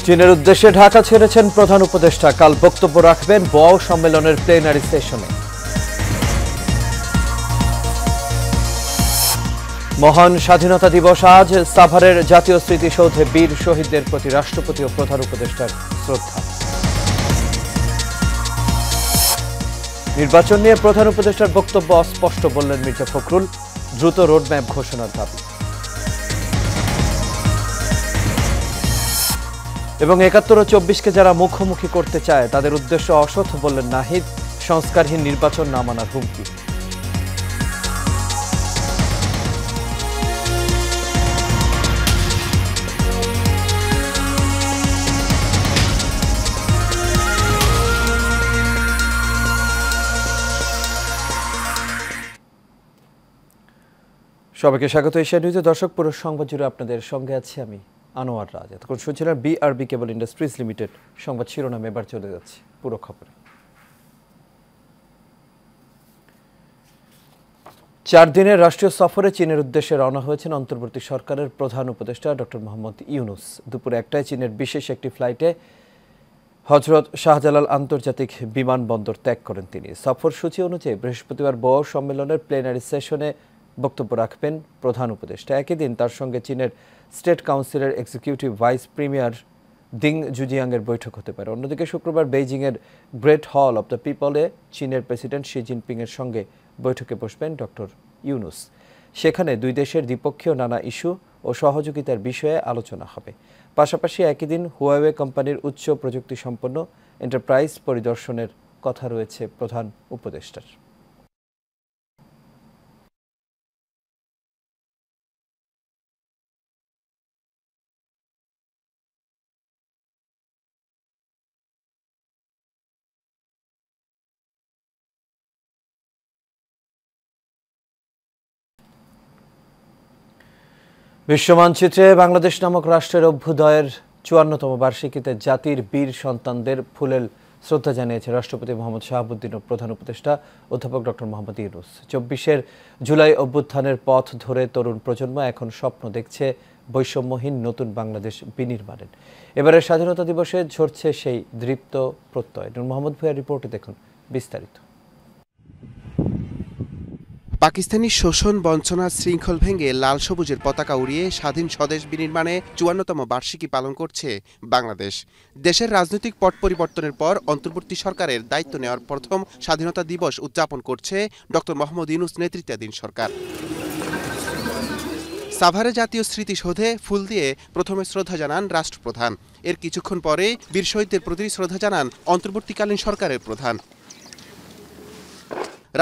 চীনের উদ্দেশ্যে ঢাকা ছেড়েছেন প্রধান উপদেষ্টা। কাল বক্তব্য রাখবেন বও সম্মেলনের প্লেনারি সেশনে। মহান স্বাধীনতা দিবস আজ। সাভারের জাতীয় স্মৃতিসৌধে বীর শহীদদের প্রতি রাষ্ট্রপতি ও প্রধান উপদেষ্টার শ্রদ্ধা। নির্বাচন নিয়ে প্রধান উপদেষ্টার বক্তব্য অস্পষ্ট বললেন মির্জা ফখরুল। দ্রুত রোডম্যাপ ঘোষণার দাবি। এবং ৭১ ও ২৪কে যারা মুখোমুখি করতে চায় তাদের উদ্দেশ্য অসৎ বললেন নাহিদ। সংস্কারহীন নির্বাচন না মানার হুমকি। সবাইকে স্বাগত এশিয়া নিউজে। দর্শক, পুরো সংবাদ জুড়ে আপনাদের সঙ্গে আছি আমি আনোয়ার রাজ। এতক্ষণ শুনছিলেন বিআরবি কেবল ইন্ডাস্ট্রিজ লিমিটেড সংবাদ শিরোনাম। এবার চলে যাচ্ছে পুরো খবরে। 4 দিনের রাষ্ট্রীয় সফরে চীনের উদ্দেশ্যে রওনা হয়েছেন অন্তর্বর্তী সরকারের প্রধান উপদেষ্টা ডক্টর মোহাম্মদ ইউনুস। দুপুরে 1টায় চীনের বিশেষ একটি ফ্লাইটে হজরত শাহজালাল আন্তর্জাতিক বিমানবন্দর ত্যাগ করেন তিনি। সফরসূচি অনুযায়ী বৃহস্পতিবার বও সম্মেলনের প্লেনারি সেশনে বক্তব্য রাখবেন প্রধান উপদেষ্টা। একই দিন তার সঙ্গে চীনের স্টেট কাউন্সিলের এক্সিকিউটিভ ভাইস প্রিমিয়ার দিং জুজিয়াংয়ের বৈঠক হতে পারে। অন্যদিকে শুক্রবার বেইজিংয়ের গ্রেট হল অব দ্য পিপলে চীনের প্রেসিডেন্ট শি জিনপিংয়ের সঙ্গে বৈঠকে বসবেন ডক্টর ইউনুস। সেখানে দুই দেশের দ্বিপক্ষীয় নানা ইস্যু ও সহযোগিতার বিষয়ে আলোচনা হবে। পাশাপাশি একই দিন হুয়াওয়ে কোম্পানির উচ্চ প্রযুক্তি সম্পন্ন এন্টারপ্রাইজ পরিদর্শনের কথা রয়েছে প্রধান উপদেষ্টার। বিশ্বমানচিত্রে বাংলাদেশ নামক রাষ্ট্রের অভ্যুদয়ের 54তম বার্ষিকীতে জাতির বীর সন্তানদের ফুলেল শ্রদ্ধা জানিয়েছে রাষ্ট্রপতি মোহাম্মদ শাহাবুদ্দিন ও প্রধান উপদেষ্টা অধ্যাপক ডক্টর মোহাম্মদ ইউনুস। 24 জুলাই অভ্যুত্থানের পথ ধরে তরুণ প্রজন্ম এখন স্বপ্ন দেখছে বৈষম্যহীন নতুন বাংলাদেশ বিনির্মাণের। এবারের স্বাধীনতা দিবসে ঝরছে সেই দৃপ্ত প্রত্যয়। নূর মোহাম্মদ ভূঁইয়ার রিপোর্টে দেখুন বিস্তারিত। পাকিস্তানি শোষণ বঞ্চনার শৃঙ্খল ভেঙে লাল সবুজের পতাকা উড়িয়ে স্বাধীন স্বদেশ বিনির্মাণে 54তম বার্ষিকী পালন করছে বাংলাদেশ। দেশের রাজনৈতিক পট পরিবর্তনের পর অন্তর্বর্তী সরকারের দায়িত্ব নেওয়ার প্রথম স্বাধীনতা দিবস উদযাপন করছে ডক্টর মোহাম্মদ ইউনুস নেতৃত্বাধীন সরকার। সাভারে জাতীয় স্মৃতিসৌধে ফুল দিয়ে প্রথমে শ্রদ্ধা জানান রাষ্ট্রপ্রধান। এর কিছুক্ষণ পরে বীর শহীদদের প্রতি শ্রদ্ধা জানান অন্তর্বর্তীকালীন সরকারের প্রধান।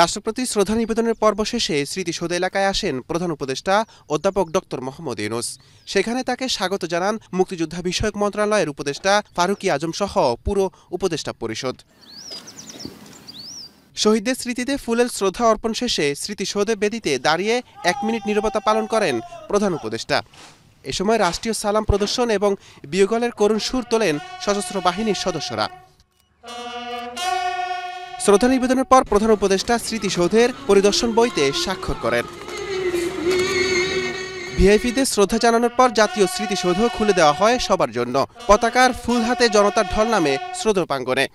রাষ্ট্রপতি শ্রদ্ধা নিবেদনের পর্ব শেষে স্মৃতিসৌধ এলাকায় আসেন প্রধান উপদেষ্টা অধ্যাপক ডক্টর মোহাম্মদ ইউনুস। সেখানে তাকে স্বাগত জানান মুক্তিযোদ্ধা বিষয়ক মন্ত্রণালয়ের উপদেষ্টা ফারুকী আজম সহ পুরো উপদেষ্টা পরিষদ। শহীদদের স্মৃতিতে ফুলের শ্রদ্ধা অর্পণ শেষে স্মৃতিসৌধে বেদিতে দাঁড়িয়ে 1 মিনিট নীরবতা পালন করেন প্রধান উপদেষ্টা। এ সময় রাষ্ট্রীয় সালাম প্রদর্শন এবং বিয়োগলের করুণ সুর তোলেন সশস্ত্র বাহিনীর সদস্যরা। শ্রদ্ধা নিবেদনের পর প্রধান উপদেষ্টা স্মৃতিসৌধের পরিদর্শন বইতে স্বাক্ষর করেন। ভিআইপিদের শ্রদ্ধা জানানোর পর জাতীয় স্মৃতিসৌধ খুলে দেওয়া হয় সবার জন্য। পতাকার ফুল হাতে জনতার ঢল নামে শ্রদ্ধা প্রাঙ্গণে।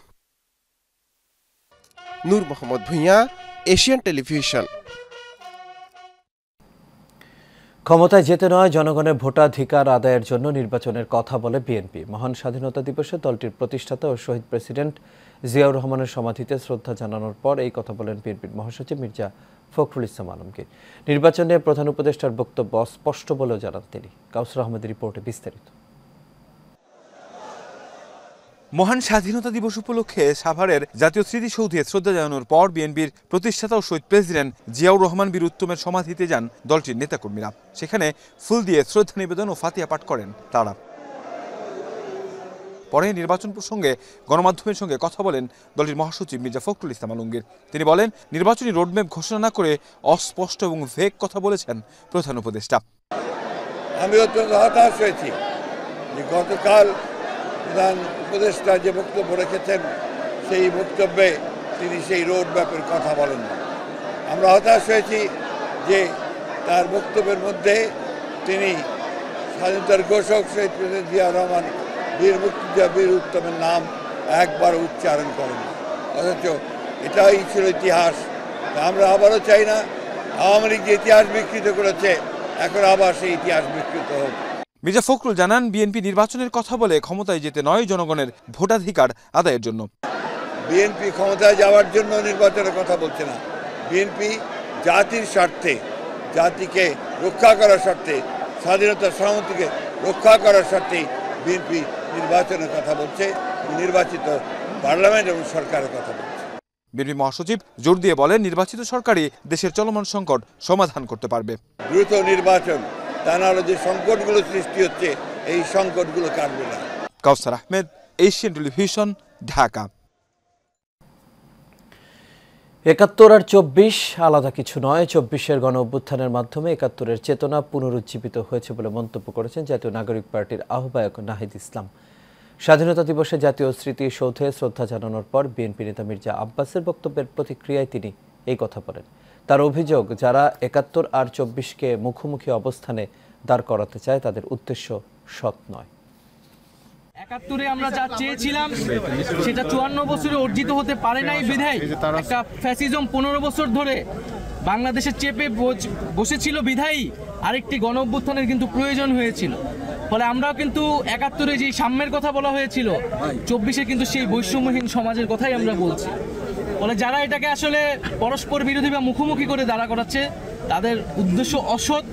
নূর মোহাম্মদ ভূঁইয়া, এশিয়ান টেলিভিশন। ক্ষমতায় যেতে নয়, জনগণের ভোটাধিকার আদায়ের জন্য নির্বাচনের কথা বলে বিএনপি। মহান স্বাধীনতা দিবসে দলটির প্রতিষ্ঠাতা ও শহীদ প্রেসিডেন্ট জিয়াউর রহমানের সমাধিতে শ্রদ্ধা জানানোর পর এই কথা বলেন বিএনপির মহাসচিব মির্জা ফখরুল ইসলাম আলমগীর। নির্বাচনে প্রধান উপদেষ্টার বক্তব্য স্পষ্ট বলেও জানান তিনি। কাউসার আহমেদের রিপোর্টে বিস্তারিত। মহান স্বাধীনতা দিবস উপলক্ষে সাভারের জাতীয় স্মৃতিসৌধে শ্রদ্ধা জানানোর পর বিএনপির প্রতিষ্ঠাতা ও শহীদ প্রেসিডেন্ট জিয়াউর রহমান বীর উত্তমের সমাধিতে যান দলটির নেতাকর্মীরা। সেখানে ফুল দিয়ে শ্রদ্ধা নিবেদন ও ফাতিহা পাঠ করেন তারা। পরে নির্বাচন প্রসঙ্গে গণমাধ্যমের সঙ্গে কথা বলেন দলটির মহাসচিব মির্জা ফখরুল ইসলাম আলমগীর। তিনি বলেন, নির্বাচনী রোডম্যাপ ঘোষণা না করে অস্পষ্ট এবং ভেগ কথা বলেছেন প্রধান উপদেষ্টা। আমি অত্যন্ত হতাশ হয়েছি যে গতকাল প্রধান উপদেষ্টা যে বক্তব্য রেখেছেন সেই বক্তব্যে তিনি সেই রোডম্যাপের কথা বলেন না। আমরা হতাশ হয়েছি যে তার বক্তব্যের মধ্যে তিনি স্বাধীনতার ঘোষক শহীদ প্রেসিডেন্ট জিয়াউর রহমান বীর মুক্তিযোদ্ধা বীর উত্তমের নাম একবার উচ্চারণ করেন, অথচ এটাই ছিল ইতিহাস। আমরা আবারও চাই না আওয়ামী লীগ যে ইতিহাস বিকৃত করেছে এখন আবার সেই ইতিহাস বিকৃত হোক। মির্জা ফখরুল জানান, বিএনপি নির্বাচনের কথা বলে ক্ষমতায় যেতে নয়, জনগণের ভোটাধিকার আদায়ের জন্য। বিএনপি ক্ষমতায় যাওয়ার জন্য নির্বাচনের কথা বলছে না। বিএনপি জাতির স্বার্থে, জাতিকে রক্ষা করার স্বার্থে, স্বাধীনতা সার্বভৌমত্বকে রক্ষা করার স্বার্থে বিএনপি নির্বাচনের কথা বলছে, নির্বাচিত পার্লামেন্ট এবং সরকারের কথা বলছে। বিএনপি মহাসচিব জোর দিয়ে বলেন, নির্বাচিত সরকারই দেশের চলমান সংকট সমাধান করতে পারবে। দ্রুত নির্বাচন, তা নাহলে যে সংকটগুলো সৃষ্টি হচ্ছে এই সংকটগুলো কাটবে না। কাউসার আহমেদ, এশিয়ান টেলিভিশন, ঢাকা। ৭১ আর ২৪ আলাদা কিছু নয়। ২৪-এর গণ অভ্যুত্থানের মাধ্যমে ৭১-এর চেতনা পুনরুজ্জীবিত হয়েছে বলে মন্তব্য করেছেন জাতীয় নাগরিক পার্টির আহ্বায়ক নাহিদ ইসলাম। স্বাধীনতা দিবসে জাতীয় স্মৃতিসৌধে শ্রদ্ধা জানানোর পর বিএনপি নেতা মির্জা আব্বাসের বক্তব্যের প্রতিক্রিয়ায় তিনি এই কথা বলেন। তার অভিযোগ, যারা ৭১ আর ২৪-কে মুখোমুখি অবস্থানে দাঁড় করাতে চায় তাদের উদ্দেশ্য সৎ নয়। ৭১-এ আমরা যা চেয়েছিলাম সেটা ৫৪ বছরে অর্জিত হতে পারে নাই বিধায় একটা ফ্যাসিজম ১৫ বছর ধরে বাংলাদেশে চেপে বসেছিল বিধায়ী আরেকটি গণ অভ্যুত্থানের কিন্তু প্রয়োজন হয়েছিল। ফলে আমরাও কিন্তু ৭১-এ যে সাম্যের কথা বলা হয়েছিল, ২৪-এ কিন্তু সেই বৈষম্যহীন সমাজের কথাই আমরা বলছি। ফলে যারা এটাকে আসলে পরস্পর বিরোধী বা মুখোমুখি করে দাঁড়া করাচ্ছে তাদের উদ্দেশ্য অসৎ,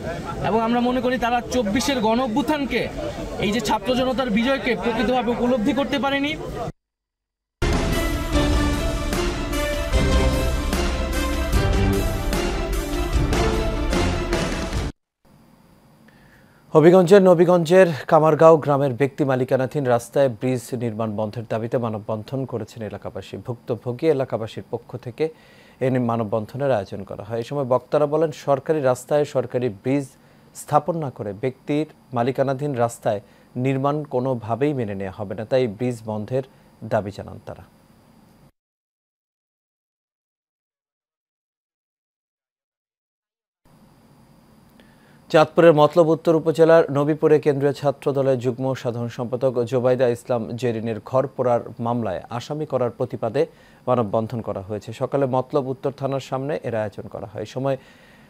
এবং আমরা মনে করি তারা ২৪-এর গণ অভ্যুত্থানকে, এই যে ছাত্র জনতার বিজয়কে প্রকৃতভাবে উপলব্ধি করতে পারেনি। হবিগঞ্জের নবীগঞ্জের কামারগাঁও গ্রামের ব্যক্তি মালিকানাধীন রাস্তায় ব্রিজ নির্মাণ বন্ধের দাবিতে মানববন্ধন করেছেন এলাকাবাসী। ভুক্তভোগী এলাকাবাসীর পক্ষ থেকে এ মানববন্ধনের আয়োজন করা হয়। এই সময় বক্তারা বলেন, সরকারি রাস্তায় সরকারি ব্রিজ স্থাপন না করে ব্যক্তির মালিকানাধীন রাস্তায় নির্মাণ কোনোভাবেই মেনে নেওয়া হবে না, তাই ব্রিজ বন্ধের দাবি জানান তারা। চাঁদপুরের মতলব উত্তর উপজেলার নবীপুরে কেন্দ্রীয় ছাত্র দলের যুগ্ম সাধারণ সম্পাদক জোবাইদা ইসলাম জেরিনের ঘর পোড়ার মামলায় আসামি করার প্রতিবাদে মানববন্ধন করা হয়েছে। সকালে মতলব উত্তর থানার সামনে এর আয়োজন করা হয়। এই সময়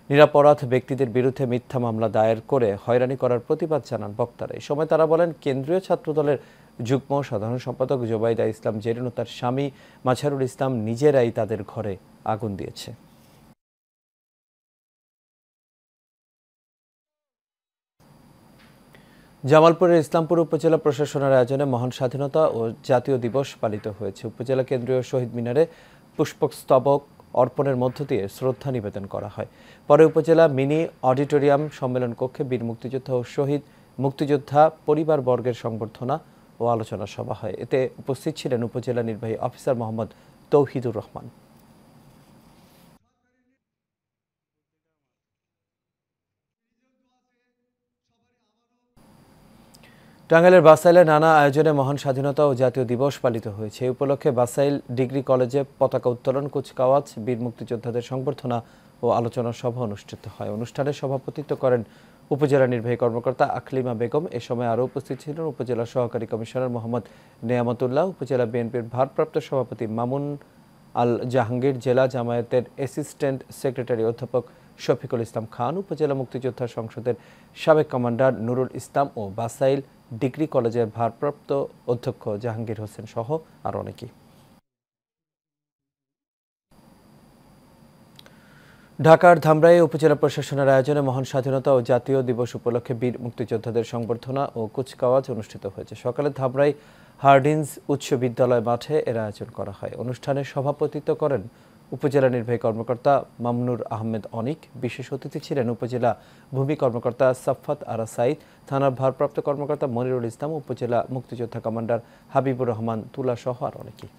নিরাপরাধ ব্যক্তিদের বিরুদ্ধে মিথ্যা মামলা দায়ের করে হয়রানি করার প্রতিবাদ জানান বক্তারা। এই সময় তারা বলেন, কেন্দ্রীয় ছাত্র দলের যুগ্ম সাধারণ সম্পাদক জোবাইদা ইসলাম জেরিন ও তার স্বামী মাঝারুল ইসলাম নিজেরাই তাদের ঘরে আগুন দিয়েছে। জামালপুরের ইসলামপুর উপজেলা প্রশাসনের আয়োজনে মহান স্বাধীনতা ও জাতীয় দিবস পালিত হয়েছে। উপজেলা কেন্দ্রীয় শহীদ মিনারে পুষ্পস্তবক অর্পণের মধ্য দিয়ে শ্রদ্ধা নিবেদন করা হয়। পরে উপজেলা মিনি অডিটোরিয়াম সম্মেলন কক্ষে বীর মুক্তিযোদ্ধা ও শহীদ মুক্তিযোদ্ধা পরিবারবর্গের সংবর্ধনা ও আলোচনা সভা হয়। এতে উপস্থিত ছিলেন উপজেলা নির্বাহী অফিসার মোহাম্মদ তৌহিদুর রহমান। টাঙ্গাইলের বাসাইলে নানা আয়োজনে মহান স্বাধীনতা ও জাতীয় দিবস পালিত হয়েছে। এই উপলক্ষে বাসাইল ডিগ্রি কলেজে পতাকা উত্তোলন, কুচকাওয়াজ, বীর মুক্তিযোদ্ধাদের সংবর্ধনা ও আলোচনা সভা অনুষ্ঠিত হয়। অনুষ্ঠানে সভাপতিত্ব করেন উপজেলা নির্বাহী কর্মকর্তা আকলিমা বেগম। এ সময় আরও উপস্থিত ছিলেন উপজেলা সহকারী কমিশনার মোহাম্মদ নেয়ামতুল্লাহ, উপজেলা বিএনপির ভারপ্রাপ্ত সভাপতি মামুন আল জাহাঙ্গীর, জেলা জামায়াতের অ্যাসিস্ট্যান্ট সেক্রেটারি অধ্যাপক শফিকুল ইসলাম খান, উপজেলা মুক্তিযোদ্ধা সংসদের সাবেক কমান্ডার নুরুল ইসলাম ও বাসাইল ডিগ্রি কলেজের ভারপ্রাপ্ত অধ্যক্ষ জাহাঙ্গীর হোসেন সহ আরও অনেকেই। ঢাকার ধামরাইয়ে উপজেলা প্রশাসনের আয়োজনে মহান স্বাধীনতা ও জাতীয় দিবস উপলক্ষে বীর মুক্তিযোদ্ধাদের সংবর্ধনা ও কুচকাওয়াজ অনুষ্ঠিত হয়েছে। সকালে ধামরাই হার্ডিন্স উচ্চ বিদ্যালয় মাঠে এর আয়োজন করা হয়। অনুষ্ঠানে সভাপতিত্ব করেন উপজেলা নির্বাহী কর্মকর্তা মামনুর আহমেদ অনিক। বিশেষ অতিথি ছিলেন উপজেলা ভূমি কর্মকর্তা সাফাত আরা সাইদ, থানার ভারপ্রাপ্ত কর্মকর্তা মনিরুল ইসলাম, উপজেলা মুক্তিযোদ্ধা কমান্ডার হাবিবুর রহমান তুলা সহ আর অনেকেই।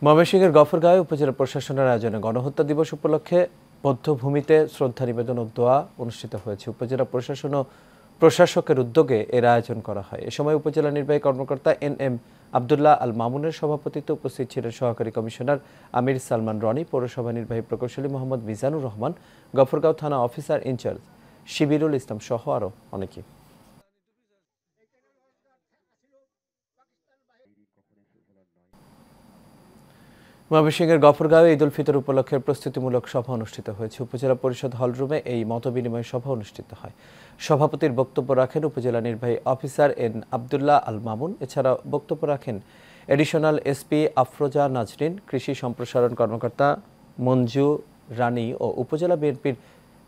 ময়মনসিংহের গফরগাঁওয়ে উপজেলা প্রশাসনের আয়োজনে গণহত্যা দিবস উপলক্ষে বধ্যভূমিতে শ্রদ্ধা নিবেদন ও দোয়া অনুষ্ঠিত হয়েছে। উপজেলা প্রশাসন ও প্রশাসকের উদ্যোগে এর আয়োজন করা হয়। এ সময় উপজেলা নির্বাহী কর্মকর্তা NM আবদুল্লাহ আল মামুনের সভাপতিত্বে উপস্থিত ছিলেন সহকারী কমিশনার আমির সালমান রনি, পৌরসভা নির্বাহী প্রকৌশলী মোহাম্মদ মিজানুর রহমান, গফরগাঁও থানা অফিসার ইনচার্জ শিবিরুল ইসলাম সহ আরও অনেকে। ময়মনসিংহের গফরগাঁওয়ে ঈদ উল ফিতর উপলক্ষে প্রস্তুতিমূলক সভা অনুষ্ঠিত হয়েছে। উপজেলা পরিষদ হলরুমে এই মতবিনিময় সভা অনুষ্ঠিত হয়। সভাপতির বক্তব্য রাখেন উপজেলা নির্বাহী অফিসার এন আবদুল্লাহ আল মামুন। এছাড়া বক্তব্য রাখেন এডিশনাল এসপি আফরোজা নাজরিন, কৃষি সম্প্রসারণ কর্মকর্তা মঞ্জু রানী ও উপজেলা বিএনপির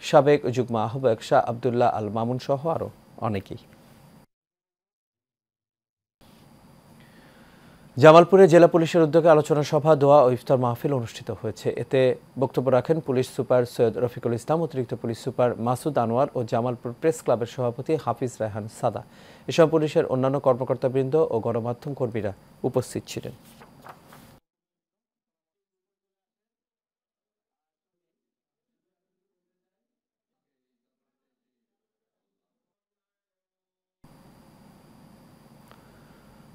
সাবেক যুগ্ম আহ্বায়ক শাহ আবদুল্লাহ আল মামুন সহ আরও অনেকেই। জামালপুরে জেলা পুলিশের উদ্যোগে আলোচনা সভা, দোয়া ও ইফতার মাহফিল অনুষ্ঠিত হয়েছে। এতে বক্তব্য রাখেন পুলিশ সুপার সৈয়দ রফিকুল ইসলাম, অতিরিক্ত পুলিশ সুপার মাসুদ আনোয়ার ও জামালপুর প্রেস ক্লাবের সভাপতি হাফিজ রায়হান সাদা। এসব পুলিশের অন্যান্য কর্মকর্তাবৃন্দ ও গণমাধ্যম কর্মীরা উপস্থিত ছিলেন।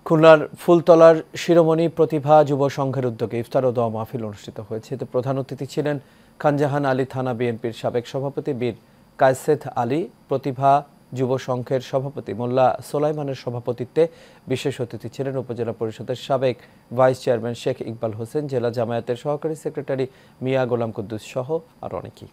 খুলনার ফুলতলার শিরোমণি প্রতিভা যুব সংঘের উদ্যোগে ইফতার ও দোয়া মাহফিল অনুষ্ঠিত হয়েছে। এতে প্রধান অতিথি ছিলেন খানজাহান আলী থানা বিএনপির সাবেক সভাপতি বীর কায়েসেদ আলী। প্রতিভা যুব সংঘের সভাপতি মোল্লা সোলাইমানের সভাপতিত্বে বিশেষ অতিথি ছিলেন উপজেলা পরিষদের সাবেক ভাইস চেয়ারম্যান শেখ ইকবাল হোসেন, জেলা জামায়াতের সহকারী সেক্রেটারি মিয়া গোলাম কুদ্দুস সহ আরও অনেকেই।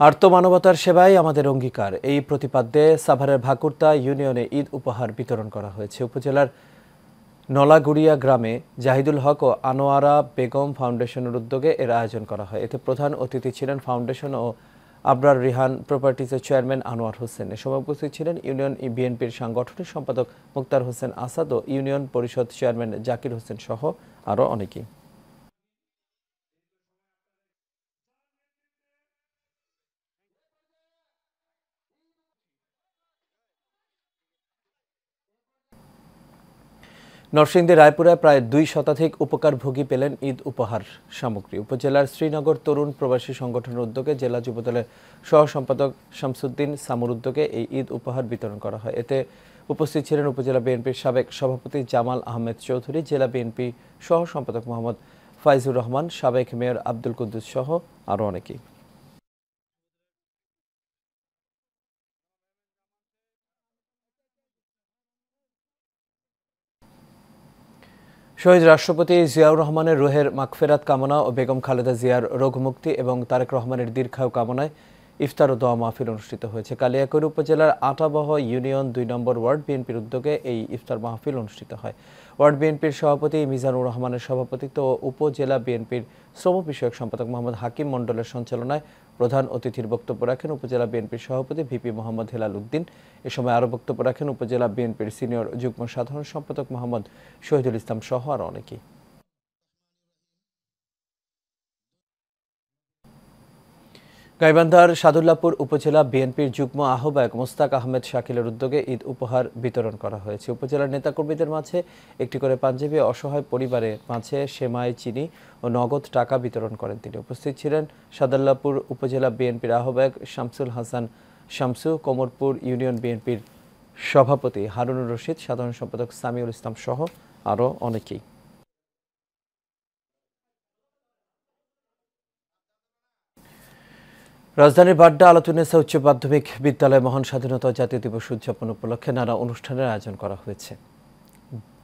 আর্তমানবতার সেবাই আমাদের অঙ্গীকার, এই প্রতিপাদ্যে সাভারের ভাকুরতা ইউনিয়নে ঈদ উপহার বিতরণ করা হয়েছে। উপজেলার নলাগুড়িয়া গ্রামে জাহিদুল হক ও আনোয়ারা বেগম ফাউন্ডেশনের উদ্যোগে এর আয়োজন করা হয়। এতে প্রধান অতিথি ছিলেন ফাউন্ডেশন ও আবরার রিহান প্রপার্টিজের চেয়ারম্যান আনোয়ার হোসেন। এ সময় উপস্থিত ছিলেন ইউনিয়ন বিএনপির সাংগঠনিক সম্পাদক মুক্তার হোসেন আসাদ ও ইউনিয়ন পরিষদ চেয়ারম্যান জাকির হোসেন সহ আরও অনেকেই। নরসিংদী রায়পুরায় প্রায় 2 শতাধিক উপকারভোগী পেলেন ঈদ উপহার সামগ্রী। উপজেলার শ্রীনগর তরুণ প্রবাসী সংগঠনের উদ্যোগে জেলা যুবদলের সহ সম্পাদক শামসুদ্দিন সামুর উদ্যোগে এই ঈদ উপহার বিতরণ করা হয়। এতে উপস্থিত ছিলেন উপজেলা বিএনপির সাবেক সভাপতি জামাল আহমেদ চৌধুরী, জেলা বিএনপি সহ সম্পাদক মোহাম্মদ ফাইজুর রহমান, সাবেক মেয়র আব্দুল কুদ্দুস সহ আরও অনেকেই। শহীদ রাষ্ট্রপতি জিয়াউর রহমানের রুহের মাগফিরাত কামনা ও বেগম খালেদা জিয়ার রোগমুক্তি এবং তারেক রহমানের দীর্ঘায়ু কামনায় ইফতার ও দোয়া মাহফিল অনুষ্ঠিত হয়েছে। কালিয়াকৈর উপজেলার আটাবহ ইউনিয়ন 2 নম্বর ওয়ার্ড বিএনপির উদ্যোগে এই ইফতার মাহফিল অনুষ্ঠিত হয়। ওয়ার্ড বিএনপির সভাপতি মিজানুর রহমানের সভাপতিত্ব ও উপজেলা বিএনপির শ্রম বিষয়ক সম্পাদক মোহাম্মদ হাকিম মণ্ডলের সঞ্চালনায় প্রধান অতিথির বক্তব্য রাখেন উপজেলা বিএনপির সভাপতি ভিপি মোহাম্মদ হেলাল উদ্দিন। এ সময় আরও বক্তব্য রাখেন উপজেলা বিএনপির সিনিয়র যুগ্ম সাধারণ সম্পাদক মোহাম্মদ শহীদুল ইসলাম সহ আরও অনেকেই। গাইবান্ধার সাদুল্লাপুর উপজেলা বিএনপির যুগ্ম আহ্বায়ক মোস্তাক আহমেদ শাকিলের উদ্যোগে ঈদ উপহার বিতরণ করা হয়েছে। উপজেলার নেতাকর্মীদের মাঝে একটি করে পাঞ্জাবি, অসহায় পরিবারের মাঝে সেমাই, চিনি ও নগদ টাকা বিতরণ করেন তিনি। উপস্থিত ছিলেন সাদুল্লাপুর উপজেলা বিএনপির আহ্বায়ক শামসুল হাসান শামসু, কোমরপুর ইউনিয়ন বিএনপির সভাপতি হারুনুর রশিদ, সাধারণ সম্পাদক সামিউল ইসলাম সহ আরও অনেকেই। রাজধানীর বাড্ডা আলাতুন্নেসা উচ্চ মাধ্যমিক বিদ্যালয়ে মহান স্বাধীনতা জাতীয় দিবস উদযাপন উপলক্ষে নানা অনুষ্ঠানের আয়োজন করা হয়েছে।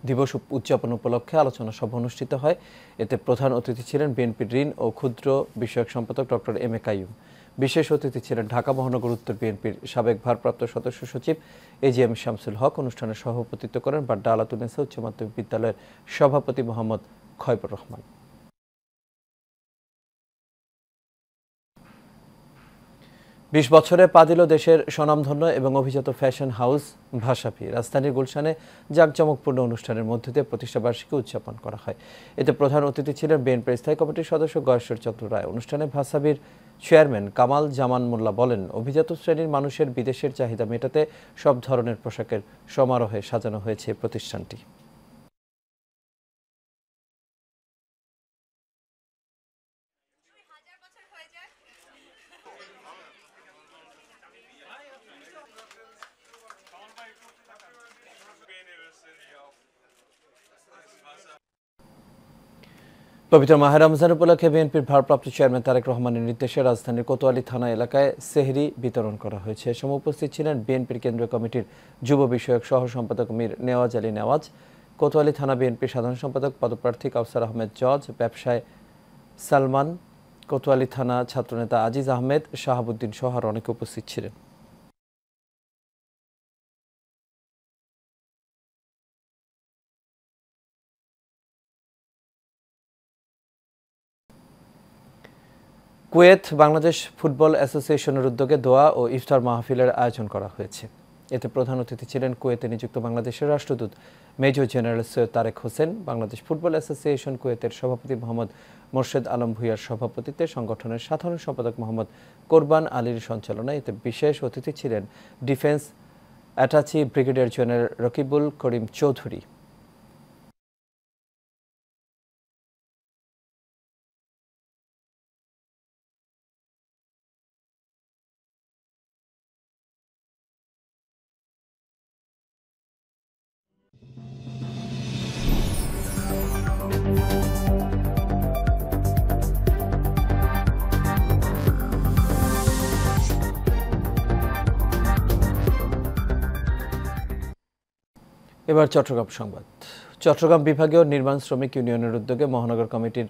দিবস উদযাপন উপলক্ষে আলোচনা সভা অনুষ্ঠিত হয়। এতে প্রধান অতিথি ছিলেন বিএনপির ঋণ ও ক্ষুদ্র বিষয়ক সম্পাদক ডক্টর এম এ কাইয়ুম। বিশেষ অতিথি ছিলেন ঢাকা মহানগর উত্তর বিএনপির সাবেক ভারপ্রাপ্ত সদস্য সচিব এজিএম শামসুল হক। অনুষ্ঠানে সভাপতিত্ব করেন বাড্ডা আলাতুন্নেসা উচ্চ মাধ্যমিক বিদ্যালয়ের সভাপতি মোহাম্মদ খয়বুর রহমান। 20 বছরে পা দিল দেশের স্বনামধন্য এবং অভিজাত ফ্যাশন হাউস ভাসাভি। রাজধানীর গুলশানে জাঁকজমকপূর্ণ অনুষ্ঠানের মধ্য দিয়ে প্রতিষ্ঠাবার্ষিকী উদযাপন করা হয়। এতে প্রধান অতিথি ছিলেন বিএনপির স্থায়ী কমিটির সদস্য গয়েশ্বর চন্দ্র রায়। অনুষ্ঠানে ভাসাভির চেয়ারম্যান কামাল জামান মোল্লা বলেন, অভিজাত শ্রেণীর মানুষের বিদেশের চাহিদা মেটাতে সব ধরনের পোশাকের সমারোহে সাজানো হয়েছে প্রতিষ্ঠানটি। পবিত্র মাহে রমজান উপলক্ষে বিএনপির ভারপ্রাপ্ত চেয়ারম্যান তারেক রহমানের নির্দেশে রাজধানীর কোতোয়ালি থানা এলাকায় সেহরি বিতরণ করা হয়েছে। এ সময় উপস্থিত ছিলেন বিএনপির কেন্দ্রীয় কমিটির যুব বিষয়ক সহ সম্পাদক মীর নেওয়াজ আলী নেওয়াজ, কোতোয়ালি থানা বিএনপির সাধারণ সম্পাদক পদপ্রার্থী কাউসার আহমেদ জজ, ব্যবসায়ী সালমান, কোতোয়ালি থানা ছাত্রনেতা আজিজ আহমেদ, শাহাবুদ্দিন সহ আরও অনেকে উপস্থিত ছিলেন। কুয়েত বাংলাদেশ ফুটবল অ্যাসোসিয়েশনের উদ্যোগে দোয়া ও ইফতার মাহফিলের আয়োজন করা হয়েছে। এতে প্রধান অতিথি ছিলেন কুয়েতে নিযুক্ত বাংলাদেশের রাষ্ট্রদূত major general Syed Tarek Hossain. Bangladesh football association কুয়েতের সভাপতি মোহাম্মদ মোর্শেদ আলম ভূঁইয়ার সভাপতিত্বে সংগঠনের সাধারণ সম্পাদক মোহাম্মদ কোরবান আলীর সঞ্চালনায় এতে বিশেষ অতিথি ছিলেন defence attache brigadier general Rakibul Karim Chowdhury. এবার চট্টগ্রাম সংবাদ। চট্টগ্রাম বিভাগীয় নির্মাণ শ্রমিক ইউনিয়নের উদ্যোগে মহানগর কমিটির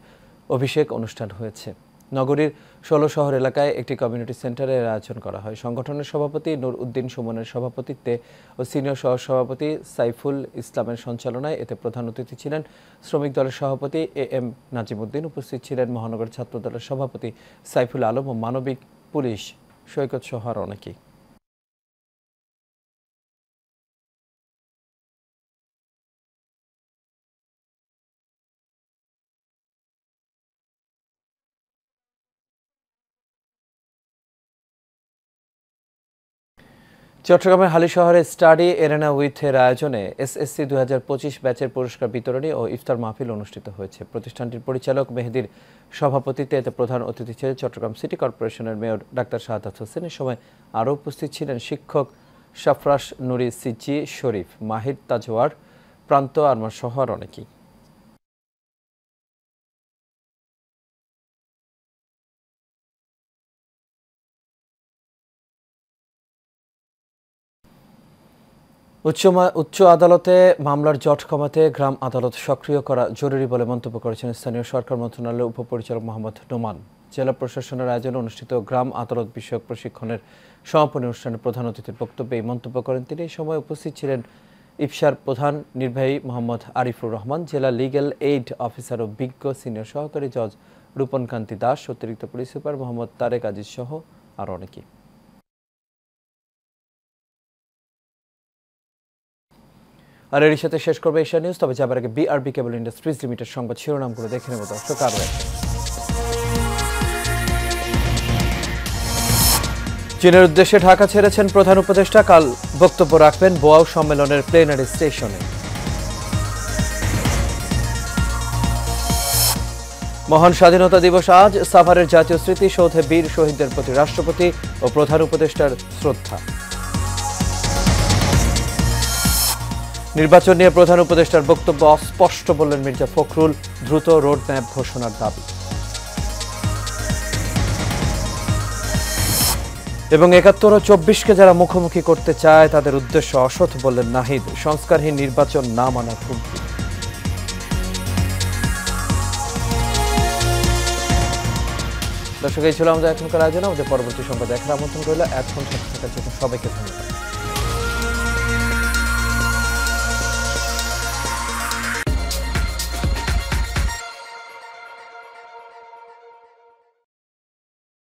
অভিষেক অনুষ্ঠান হয়েছে। নগরীর ১৬ শহর এলাকায় একটি কমিউনিটি সেন্টারের আয়োজন করা হয়। সংগঠনের সভাপতি নূর উদ্দিন সুমনের সভাপতিত্বে ও সিনিয়র সহসভাপতি সাইফুল ইসলামের সঞ্চালনায় এতে প্রধান অতিথি ছিলেন শ্রমিক দলের সভাপতি এম নাজিমুদ্দিন। উপস্থিত ছিলেন মহানগর ছাত্র দলের সভাপতি সাইফুল আলম ও মানবিক পুলিশ সৈকত সহ আরও অনেকেই। চট্টগ্রামের হালি শহরে স্টাডি এরেনা উইথের আয়োজনে এসএসসি ২০২৫ ব্যাচের পুরস্কার বিতরণী ও ইফতার মাহফিল অনুষ্ঠিত হয়েছে। প্রতিষ্ঠানটির পরিচালক মেহেদির সভাপতিত্বে এতে প্রধান অতিথি ছিলেন চট্টগ্রাম সিটি কর্পোরেশনের মেয়র ডাক্তার শাহাদাত হোসেন। এ সময় আরও উপস্থিত ছিলেন শিক্ষক সাফরাস নুরি সিজি, শরীফ, মাহির তাজওয়ার, প্রান্ত আরমান সহ আর অনেকেই। উচ্চ আদালতে মামলার জট কমাতে গ্রাম আদালত সক্রিয় করা জরুরি বলে মন্তব্য করেছেন স্থানীয় সরকার মন্ত্রণালয়ের উপপরিচালক মোহাম্মদ নোমান। জেলা প্রশাসনের আয়োজনে অনুষ্ঠিত গ্রাম আদালত বিষয়ক প্রশিক্ষণের সমাপনী অনুষ্ঠানে প্রধান অতিথির বক্তব্যে এই মন্তব্য করেন তিনি। এই সময় উপস্থিত ছিলেন ইফসার প্রধান নির্বাহী মোহাম্মদ আরিফুর রহমান, জেলা লিগ্যাল এইড অফিসার ও বিজ্ঞ সিনিয়র সহকারী জজ রূপনকান্তি দাস, অতিরিক্ত পুলিশ সুপার মোহাম্মদ তারেক আজিজ সহ আরও অনেকেই। আর এর সাথে শেষ করবে এশিয়া নিউজ। তবে যাবার আগে বিআরবি কেবল ইন্ডাস্ট্রিজ লিমিটেড সংবাদ শিরোনামগুলো দেখে নেব দর্শক। চীনের উদ্দেশ্যে ঢাকা ছেড়েছেন প্রধান উপদেষ্টা, কাল বক্তব্য রাখবেন বোয়াও সম্মেলনের প্লেনারি স্টেশনে। মহান স্বাধীনতা দিবস আজ, সাভারের জাতীয় স্মৃতিসৌধে বীর শহীদদের প্রতি রাষ্ট্রপতি ও প্রধান উপদেষ্টার শ্রদ্ধা। নির্বাচন নিয়ে প্রধান উপদেষ্টার বক্তব্য অস্পষ্ট বললেন মির্জা ফখরুল, দ্রুত রোডম্যাপ ঘোষণার দাবি। এবং ৭১ ও ২৪কে যারা মুখোমুখি করতে চায় তাদের উদ্দেশ্য অসৎ বললেন নাহিদ, সংস্কারহীন নির্বাচন না মানার হুমকি। দর্শক, এই ছিল আমাদের এখনকার আয়োজন। আমাদের পরবর্তী সংবাদ দেখার আমন্ত্রণ রইল। এখন সাথে থাকার জন্য সবাইকে ধন্যবাদ।